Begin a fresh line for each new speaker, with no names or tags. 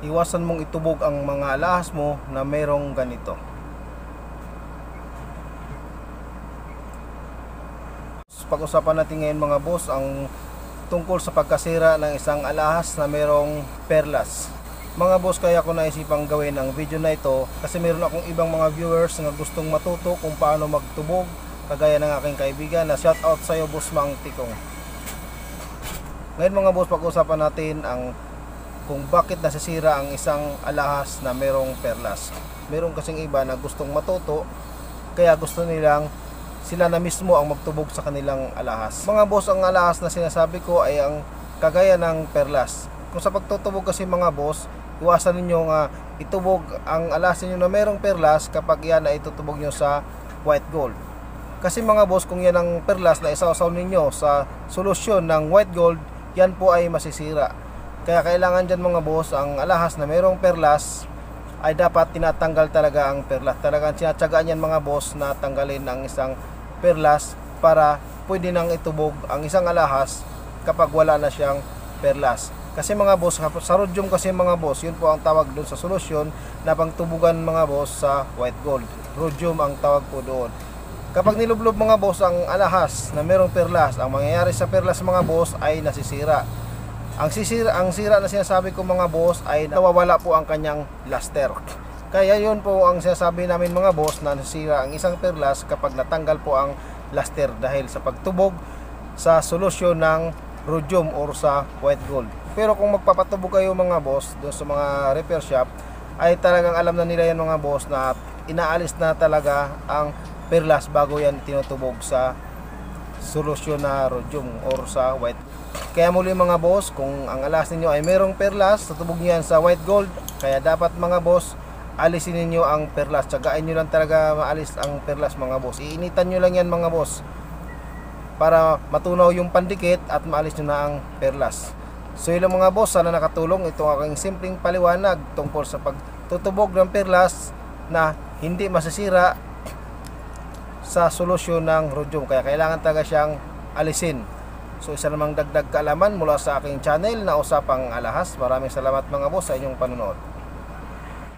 iwasan mong itubog ang mga alahas mo na mayroong ganito. Pag-usapan natin ngayon mga boss ang tungkol sa pagkasira ng isang alahas na mayroong perlas. Mga boss, kaya ko naisipang gawin ang video na ito kasi mayroon akong ibang mga viewers na gustong matuto kung paano magtubog, kagaya ng aking kaibigan na shout out sa iyo, Boss Mang Tikong. Ngayon mga boss, pag-usapan natin ang kung bakit nasisira ang isang alahas na mayroong perlas. Meron kasing iba na gustong matuto, kaya gusto nilang sila na mismo ang magtubog sa kanilang alahas. Mga boss, ang alahas na sinasabi ko ay ang kagaya ng perlas. Kung sa pagtutubog kasi mga boss, iwasan ninyo nga itubog ang alahas niyo na mayroong perlas kapag yan ay itutubog nyo sa white gold. Kasi mga boss, kung yan ang perlas na isawsaw ninyo sa solusyon ng white gold, yan po ay masisira. Kaya kailangan dyan mga boss, ang alahas na mayroong perlas ay dapat tinatanggal talaga ang perlas. Talagang sinatsagaan yan mga boss na tanggalin ang isang perlas para pwede nang itubog ang isang alahas kapag wala na siyang perlas. Kasi mga boss, sa rhodium kasi mga boss, yun po ang tawag doon sa solusyon na pangtubugan mga boss sa white gold. Rhodium ang tawag po doon. Kapag nilublob mga boss ang alahas na mayroong perlas, ang mangyayari sa perlas mga boss ay nasisira. Ang sira na sinasabi ko mga boss ay nawawala po ang kanyang luster. Kaya yun po ang sinasabi namin mga boss na nasira ang isang perlas kapag natanggal po ang luster dahil sa pagtubog sa solusyon ng rhodium or sa white gold. Pero kung magpapatubog kayo mga boss doon sa mga repair shop, ay talagang alam na nila yan mga boss na inaalis na talaga ang perlas bago yan tinutubog sa solusyon na rhodium or sa white. Kaya muli mga boss, kung ang alahas ninyo ay mayroong perlas, tutubog nyo yan sa white gold. Kaya dapat mga boss, alisin ninyo ang perlas. Tsagain nyo lang talaga maalis ang perlas mga boss. Iinitan nyo lang yan mga boss para matunaw yung pandikit at maalis nyo na ang perlas. So yun lang mga boss, sana nakatulong itong aking simpleng paliwanag tungkol sa pagtutubog ng perlas na hindi masisira sa solusyon ng rhodium. Kaya kailangan talaga siyang alisin. So isa namang dagdag kaalaman mula sa aking channel na Usapang Alahas. Maraming salamat mga boss sa inyong panonood.